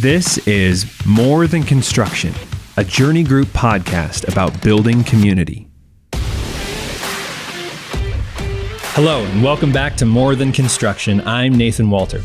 This is More Than Construction, a Journey Group podcast about building community. Hello, and welcome back to More Than Construction. I'm Nathan Walter.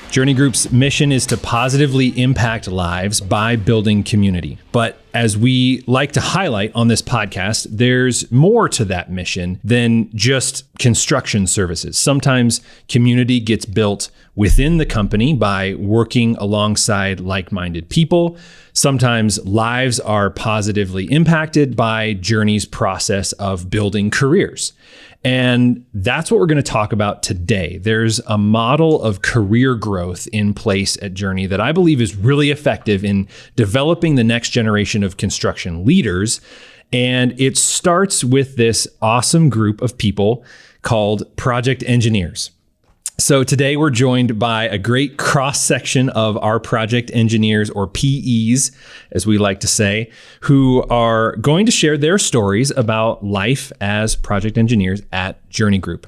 Journey Group's mission is to positively impact lives by building community. But as we like to highlight on this podcast, there's more to that mission than just construction services. Sometimes community gets built within the company by working alongside like-minded people. Sometimes lives are positively impacted by Journey's process of building careers. And that's what we're going to talk about today. There's a model of career growth in place at Journey that I believe is really effective in developing the next generation of construction leaders. And it starts with this awesome group of people called project engineers. So today we're joined by a great cross-section of our project engineers, or PEs, as we like to say, who are going to share their stories about life as project engineers at Journey Group.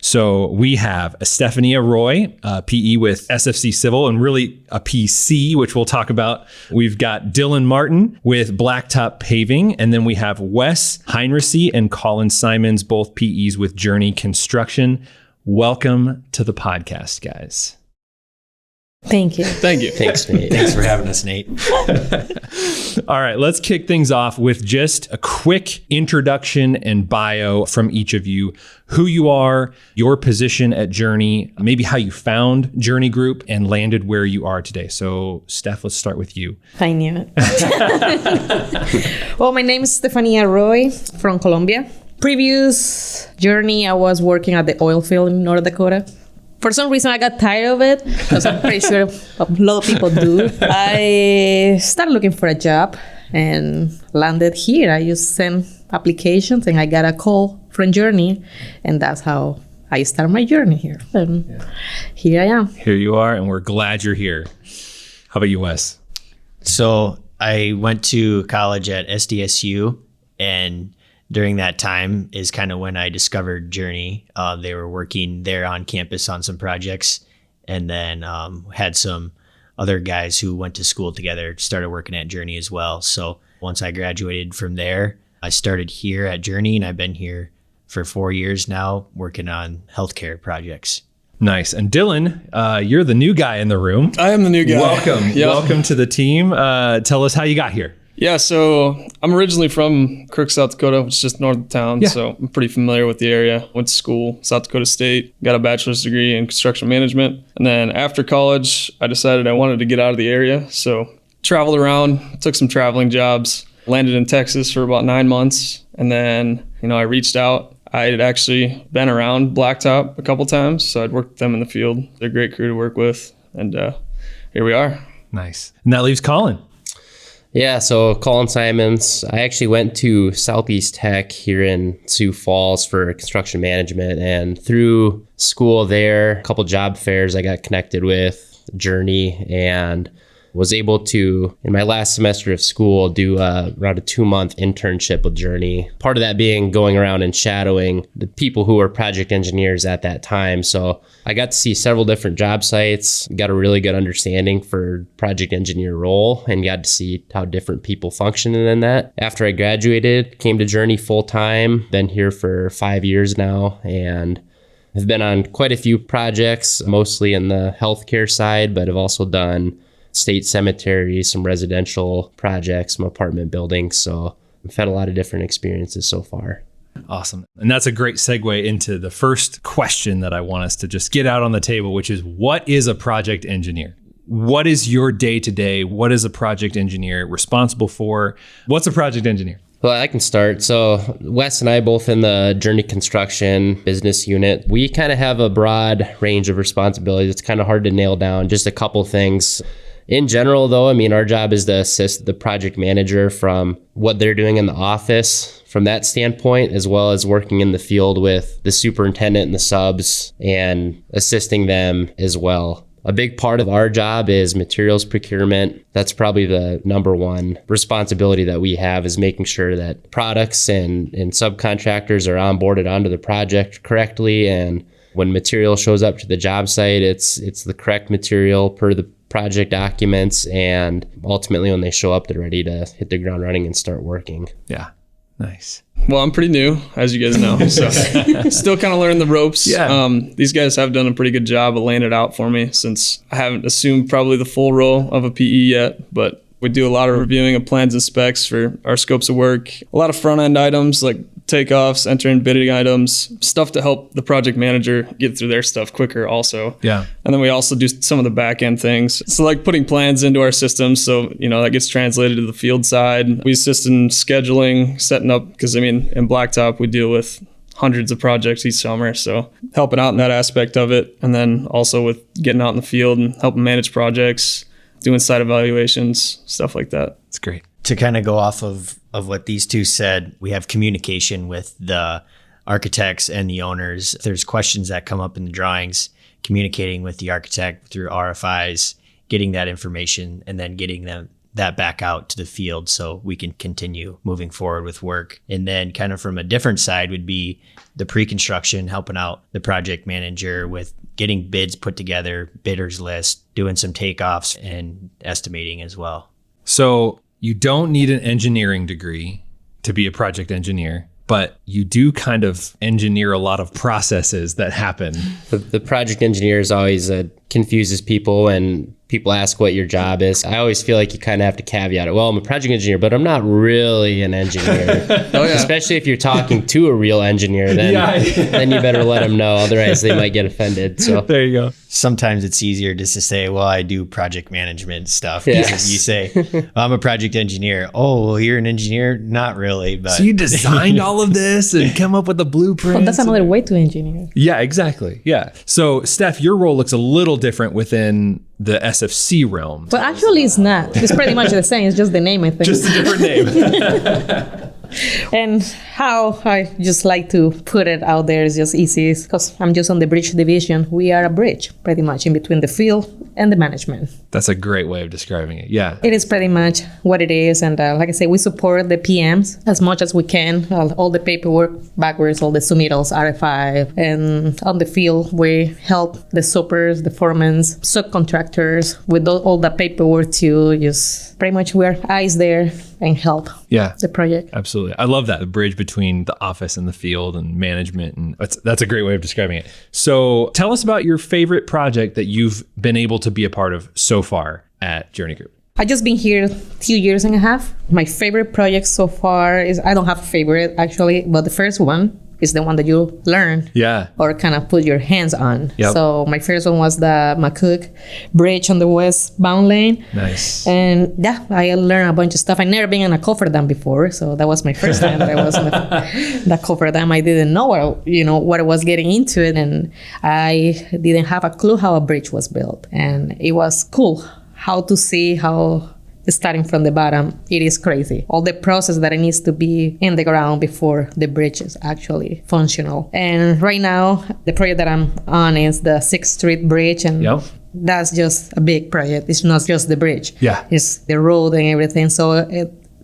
So we have Estefania Roy, a PE with SFC Civil, and really a PC, which we'll talk about. We've got Dylan Martin with Blacktop Paving, and then we have Wes Heinrichs and Colin Simons, both PEs with Journey Construction. Welcome to the podcast, guys. Thank you. Thank you. Thanks, Nate. Thanks for having us, Nate. All right, let's kick things off with just a quick introduction and bio from each of you. Who you are, your position at Journey, maybe how you found Journey Group and landed where you are today. So, Steph, let's start with you. I knew it. Well, my name is Estefania Roy from Colombia. Previous Journey, I was working at the oil field in North Dakota. For some reason, I got tired of it, because I'm pretty sure a lot of people do. I started looking for a job and landed here. I just sent applications and I got a call from Journey, and that's how I started my journey here. And here I am. Here you are, and we're glad you're here. How about you, Wes? So I went to college at SDSU, and during that time is kind of when I discovered Journey. They were working there on campus on some projects, and then had some other guys who went to school together, started working at Journey as well. So once I graduated from there, I started here at Journey, and I've been here for 4 years now working on healthcare projects. Nice. And Dylan, you're the new guy in the room. I am the new guy. Welcome. Yep. Welcome to the team. Tell us how you got here. Yeah, so I'm originally from Crook, South Dakota, which is just north of town. Yeah. So I'm pretty familiar with the area. Went to school, South Dakota State, got a bachelor's degree in construction management. And then after college, I decided I wanted to get out of the area. So traveled around, took some traveling jobs, landed in Texas for about 9 months. And then, I reached out. I had actually been around Blacktop a couple times, so I'd worked with them in the field. They're a great crew to work with. And here we are. Nice. And that leaves Colin. Yeah, so Colin Simons. I actually went to Southeast Tech here in Sioux Falls for construction management, and through school there, a couple job fairs, I got connected with Journey and was able to, in my last semester of school, do around a 2-month internship with Journey. Part of that being going around and shadowing the people who were project engineers at that time. So I got to see several different job sites, got a really good understanding for project engineer role, and got to see how different people function in that. After I graduated, came to Journey full time, been here for 5 years now, and I've been on quite a few projects, mostly in the healthcare side, but I've also done state cemeteries, some residential projects, some apartment buildings. So I've had a lot of different experiences so far. Awesome. And that's a great segue into the first question that I want us to just get out on the table, which is, what is a project engineer? What is your day-to-day? What is a project engineer responsible for? What's a project engineer? Well, I can start. So Wes and I, both in the Journey Construction business unit, we kind of have a broad range of responsibilities. It's kind of hard to nail down just a couple things. In general, though, our job is to assist the project manager from what they're doing in the office from that standpoint, as well as working in the field with the superintendent and the subs and assisting them as well. A big part of our job is materials procurement. That's probably the number one responsibility that we have, is making sure that products and subcontractors are onboarded onto the project correctly. And when material shows up to the job site, it's the correct material per the project documents, and ultimately when they show up, they're ready to hit the ground running and start working. Yeah. Nice. Well, I'm pretty new, as you guys know, so still kind of learning the ropes. Yeah. These guys have done a pretty good job of laying it out for me, since I haven't assumed probably the full role of a PE yet, but we do a lot of reviewing of plans and specs for our scopes of work, a lot of front end items like takeoffs, entering bidding items, stuff to help the project manager get through their stuff quicker also. Yeah. And then we also do some of the back end things. So like putting plans into our systems. So, that gets translated to the field side. We assist in scheduling, setting up, because in Blacktop, we deal with hundreds of projects each summer. So helping out in that aspect of it. And then also with getting out in the field and helping manage projects, doing site evaluations, stuff like that. It's great. To kind of go off of what these two said, we have communication with the architects and the owners. If there's questions that come up in the drawings, communicating with the architect through RFIs, getting that information, and then getting that back out to the field so we can continue moving forward with work. And then kind of from a different side would be the pre-construction, helping out the project manager with getting bids put together, bidders list, doing some takeoffs and estimating as well. So you don't need an engineering degree to be a project engineer, but you do kind of engineer a lot of processes that happen. The project engineer is always confuses people, and people ask what your job is. I always feel like you kind of have to caveat it. Well, I'm a project engineer, but I'm not really an engineer. Especially if you're talking to a real engineer, then you better let them know. Otherwise, they might get offended. So There you go. Sometimes it's easier just to say, well, I do project management stuff. Yes. You say, well, I'm a project engineer. Oh, well, you're an engineer? Not really. But So you designed all of this and come up with a blueprint. Well, that's another way to engineer. Yeah, exactly. Yeah. So Steph, your role looks a little different within the SFC realm. But actually, it's not. It's pretty much the same. It's just the name, I think. Just a different name. And how I just like to put it out there is just easy, because I'm just on the bridge division. We are a bridge, pretty much, in between the field and the management. That's a great way of describing it. Yeah. It is pretty much what it is. And like I say, we support the PMs as much as we can. All the paperwork backwards, all the submittals, RFI. And on the field, we help the supers, the foremen, subcontractors with all the paperwork to just pretty much wear eyes there and help the project. Absolutely. I love that, the bridge between the office and the field and management. And that's a great way of describing it. So tell us about your favorite project that you've been able to be a part of so far at Journey Group. I just been here 2 years and a half. My favorite project so far is, I don't have a favorite actually, but the first one is the one that you learn or kind of put your hands on. Yep. So my first one was the McCook Bridge on the westbound lane. Nice. And I learned a bunch of stuff. I never been on a cofferdam before, so that was my first time that I was on the cofferdam. I didn't know what I was getting into it, and I didn't have a clue how a bridge was built. And it was cool how to see how, starting from the bottom, it is crazy. All the process that it needs to be in the ground before the bridge is actually functional. And right now, the project that I'm on is the 6th Street Bridge, and that's just a big project. It's not just the bridge. It's the road and everything. So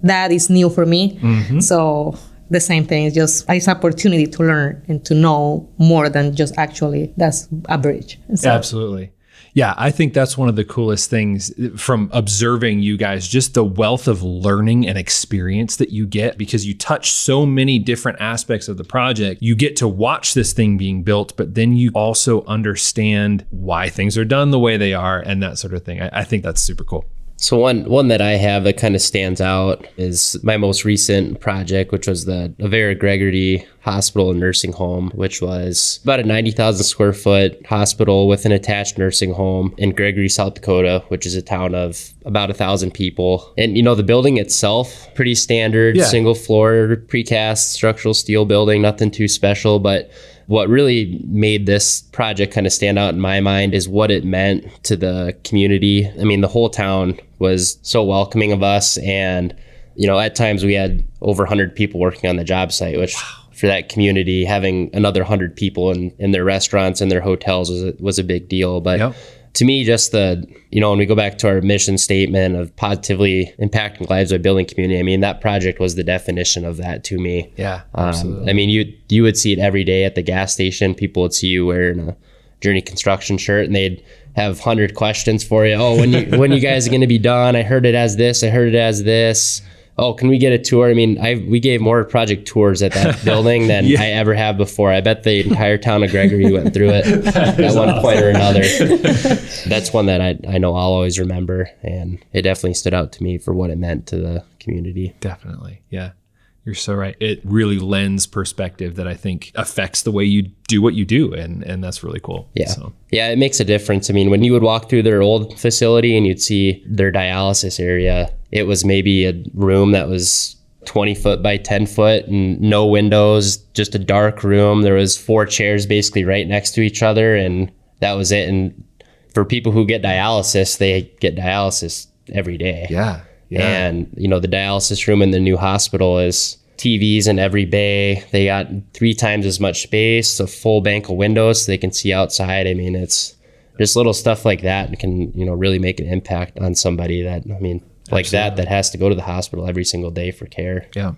that is new for me. Mm-hmm. So the same thing, it's an opportunity to learn and to know more than just actually that's a bridge. So, absolutely. Yeah, I think that's one of the coolest things from observing you guys, just the wealth of learning and experience that you get, because you touch so many different aspects of the project. You get to watch this thing being built, but then you also understand why things are done the way they are and that sort of thing. I think that's super cool. So one that I have that kind of stands out is my most recent project, which was the Avera Gregory Hospital and Nursing Home, which was about a 90,000 square foot hospital with an attached nursing home in Gregory, South Dakota, which is a town of about 1,000 people. And, the building itself, pretty standard, single floor, precast structural steel building, nothing too special. But what really made this project kind of stand out in my mind is what it meant to the community. I mean, the whole town was so welcoming of us. And, at times we had over 100 people working on the job site, which for that community, having another 100 people in their restaurants and their hotels was a big deal. But to me, just when we go back to our mission statement of positively impacting lives by building community, I mean, that project was the definition of that to me. Yeah, absolutely. I mean, you would see it every day at the gas station. People would see you wearing a Journey Construction shirt, and they'd have 100 questions for you. Oh, when you guys are going to be done? I heard it as this. I heard it as this. Oh, can we get a tour? I mean, we gave more project tours at that building than I ever have before. I bet the entire town of Gregory went through it at one point or another. That's one that I know I'll always remember, and it definitely stood out to me for what it meant to the community. Definitely. Yeah. You're so right. It really lends perspective that I think affects the way you do what you do. And that's really cool. Yeah. So. Yeah, it makes a difference. I mean, when you would walk through their old facility and you'd see their dialysis area, it was maybe a room that was 20 foot by 10 foot and no windows, just a dark room. There was 4 chairs basically right next to each other, and that was it. And for people who get dialysis, they get dialysis every day. Yeah. And, the dialysis room in the new hospital is TVs in every bay. They got 3 times as much space, a full bank of windows so they can see outside. I mean, it's just little stuff like that can, really make an impact on somebody that, like that has to go to the hospital every single day for care. Yeah.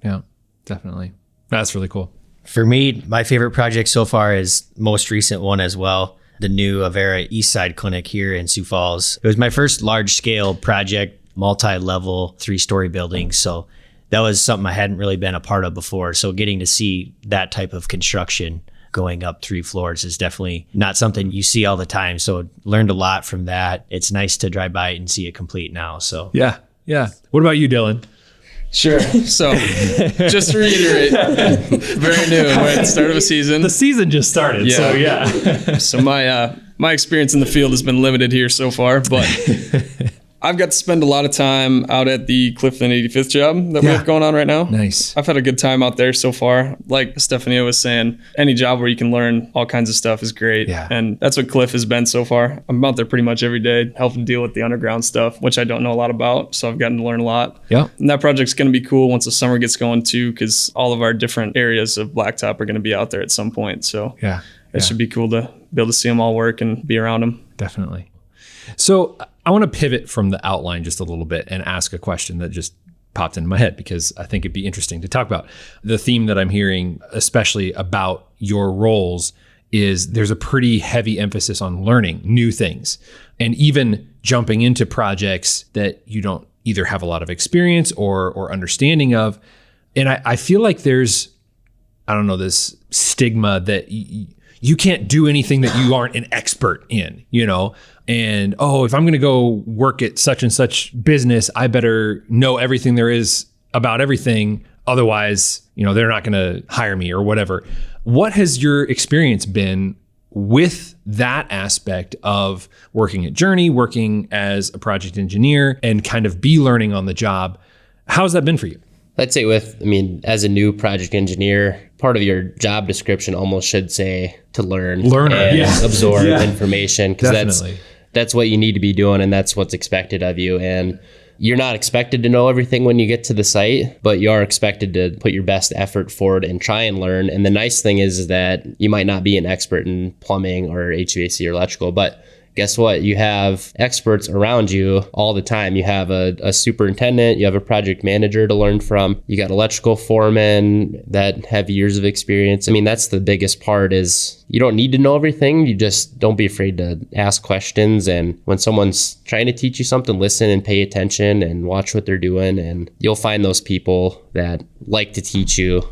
Yeah, definitely. That's really cool. For me, my favorite project so far is most recent one as well. The new Avera Eastside Clinic here in Sioux Falls. It was my first large scale project, multi-level 3-story building. So that was something I hadn't really been a part of before. So getting to see that type of construction going up 3 floors is definitely not something you see all the time. So learned a lot from that. It's nice to drive by it and see it complete now. So Yeah. What about you, Dylan? Sure. So just to reiterate, very new. We're at the start of a season. The season just started. Yeah. So yeah. So my experience in the field has been limited here so far, but I've got to spend a lot of time out at the Clifton 85th job that we have going on right now. Nice. I've had a good time out there so far. Like Stefania was saying, any job where you can learn all kinds of stuff is great. Yeah. And that's what Cliff has been so far. I'm out there pretty much every day helping deal with the underground stuff, which I don't know a lot about. So I've gotten to learn a lot. Yeah. And that project's going to be cool once the summer gets going too, because all of our different areas of blacktop are going to be out there at some point. So Yeah. it should be cool to be able to see them all work and be around them. Definitely. So I want to pivot from the outline just a little bit and ask a question that just popped into my head because I think it'd be interesting to talk about. The theme that I'm hearing, especially about your roles, is there's a pretty heavy emphasis on learning new things and even jumping into projects that you don't either have a lot of experience or understanding of. And I feel like there's, this stigma that you can't do anything that you aren't an expert in, and, if I'm going to go work at such and such business, I better know everything there is about everything. Otherwise, they're not going to hire me or whatever. What has your experience been with that aspect of working at Journey, working as a project engineer and kind of be learning on the job? How's that been for you? I'd say as a new project engineer, part of your job description almost should say to learn and absorb information, because that's what you need to be doing and that's what's expected of you. And you're not expected to know everything when you get to the site, but you are expected to put your best effort forward and try and learn. And the nice thing is that you might not be an expert in plumbing or HVAC or electrical, but guess what? You have experts around you all the time. You have a superintendent, you have a project manager to learn from. You got electrical foremen that have years of experience. That's the biggest part is you don't need to know everything. You just don't be afraid to ask questions. And when someone's trying to teach you something, listen and pay attention and watch what they're doing. And you'll find those people that like to teach you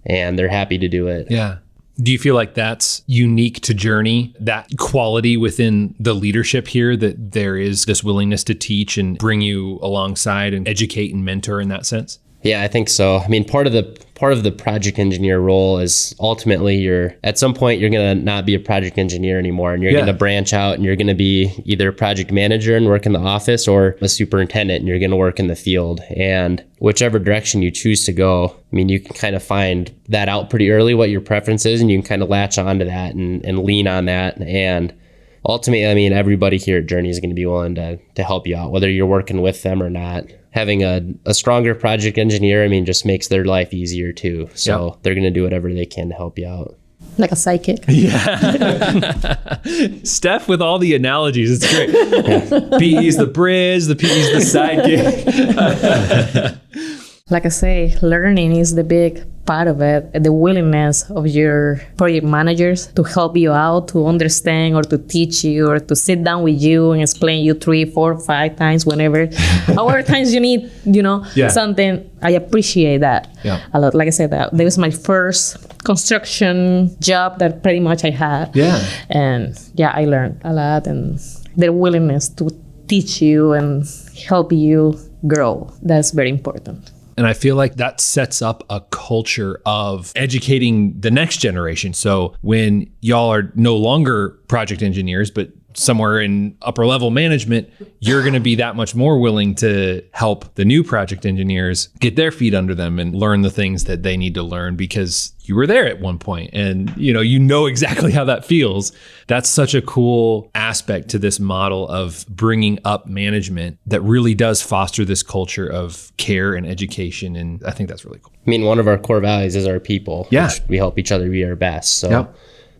and they're happy to do it. Yeah. Do you feel like that's unique to Journey, that quality within the leadership here, that there is this willingness to teach and bring you alongside and educate and mentor in that sense? Yeah, I think so. Part of the project engineer role is ultimately at some point you're going to not be a project engineer anymore, and you're going to branch out and you're going to be either a project manager and work in the office or a superintendent and you're going to work in the field. And whichever direction you choose to go, you can kind of find that out pretty early, what your preference is, and you can kind of latch onto that and lean on that. And ultimately, everybody here at Journey is going to be willing to help you out, whether you're working with them or not. Having a stronger project engineer, just makes their life easier too. So they're going to do whatever they can to help you out. Like a sidekick. Yeah. Steph with all the analogies. It's great. PE's the bridge, the PE's the sidekick. Like I say, learning is the big part of it. The willingness of your project managers to help you out, to understand or to teach you or to sit down with you and explain you 3, 4, 5 times, however times you need, something. I appreciate that a lot. Like I said, that was my first construction job that pretty much I had. Yeah. And I learned a lot, and their willingness to teach you and help you grow. That's very important. And I feel like that sets up a culture of educating the next generation. So when y'all are no longer project engineers, but somewhere in upper level management, you're going to be that much more willing to help the new project engineers get their feet under them and learn the things that they need to learn because you were there at one point and you know exactly how that feels. That's such a cool aspect to this model of bringing up management that really does foster this culture of care and education. And I think that's really cool. I mean, one of our core values is our people. Yeah. Which we help each other be our best. So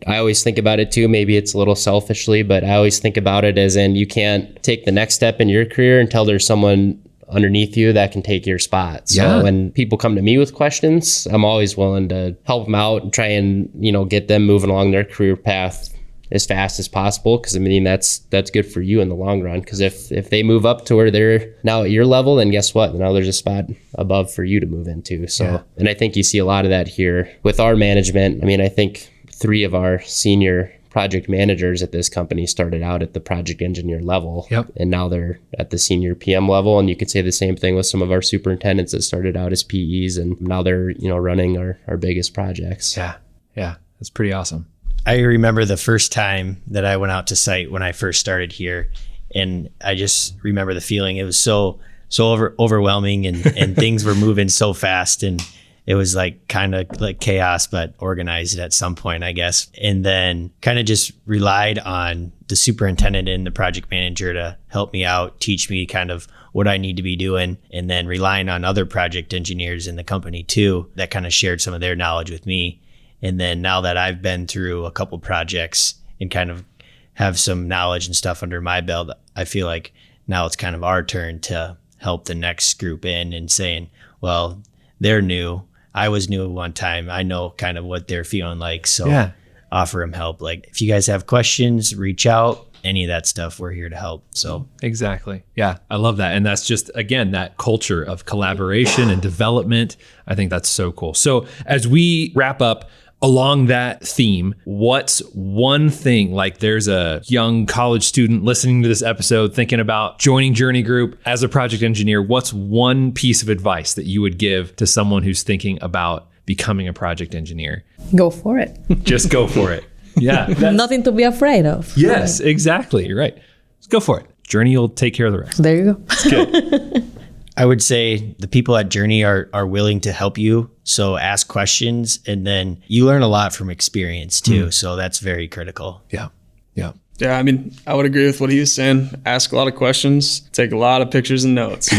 I always think about it too. Maybe it's a little selfishly, but I always think about it as in you can't take the next step in your career until there's someone underneath you that can take your spot. So when people come to me with questions, I'm always willing to help them out and try and, get them moving along their career path as fast as possible. Cause I mean, that's good for you in the long run. Cause if they move up to where they're now at your level, then guess what? Now there's a spot above for you to move into. So, and I think you see a lot of that here with our management. I mean, I think 3 of our senior project managers at this company started out at the project engineer level. And now they're at the senior PM level. And you could say the same thing with some of our superintendents that started out as PEs and now they're, running our biggest projects. Yeah. That's pretty awesome. I remember the first time that I went out to site when I first started here. And I just remember the feeling. It was so overwhelming and things were moving so fast. And it was like kind of like chaos, but organized at some point, I guess. And then kind of just relied on the superintendent and the project manager to help me out, teach me kind of what I need to be doing. And then relying on other project engineers in the company too, that kind of shared some of their knowledge with me. And then now that I've been through a couple projects and kind of have some knowledge and stuff under my belt, I feel like now it's kind of our turn to help the next group in and saying, well, they're new. I was new at one time. I know kind of what they're feeling like. So offer them help. Like if you guys have questions, reach out, any of that stuff, we're here to help. So exactly. Yeah. I love that. And that's just, again, that culture of collaboration and development. I think that's so cool. So as we wrap up, along that theme, what's one thing, like there's a young college student listening to this episode thinking about joining Journey Group as a project engineer, what's one piece of advice that you would give to someone who's thinking about becoming a project engineer? Go for it. Just go for it. Yeah. Nothing to be afraid of. Yes, exactly. You're right. Just go for it. Journey will take care of the rest. There you go. It's good. I would say the people at Journey are willing to help you. So ask questions and then you learn a lot from experience too. So that's very critical. Yeah. Yeah, I mean, I would agree with what he was saying. Ask a lot of questions, take a lot of pictures and notes.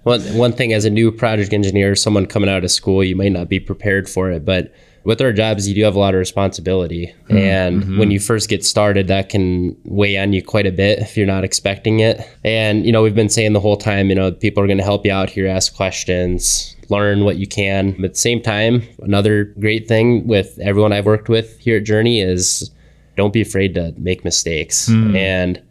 One thing as a new project engineer, someone coming out of school, you might not be prepared for it, but with our jobs, you do have a lot of responsibility. And when you first get started, that can weigh on you quite a bit if you're not expecting it. And, we've been saying the whole time, people are going to help you out here, ask questions, learn what you can. But at the same time, another great thing with everyone I've worked with here at Journey is don't be afraid to make mistakes. And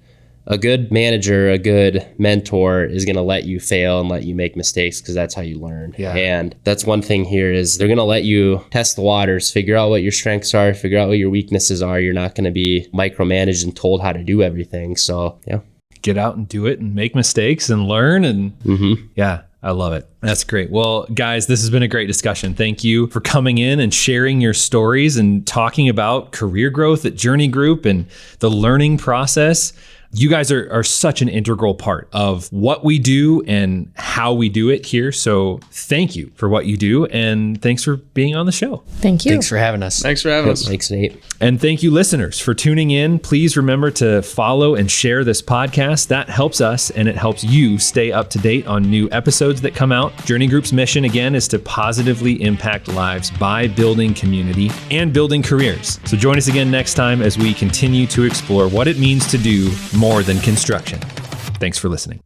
a good manager, a good mentor is going to let you fail and let you make mistakes because that's how you learn. And that's one thing here is they're going to let you test the waters, figure out what your strengths are, figure out what your weaknesses are. You're not going to be micromanaged and told how to do everything. So, get out and do it and make mistakes and learn. And I love it. That's great. Well, guys, this has been a great discussion. Thank you for coming in and sharing your stories and talking about career growth at Journey Group and the learning process. You guys are such an integral part of what we do and how we do it here. So thank you for what you do. And thanks for being on the show. Thank you. Thanks for having us. Thanks for having us. Thanks, Nate. And thank you, listeners, for tuning in. Please remember to follow and share this podcast. That helps us and it helps you stay up to date on new episodes that come out. Journey Group's mission, again, is to positively impact lives by building community and building careers. So join us again next time as we continue to explore what it means to do more than construction. Thanks for listening.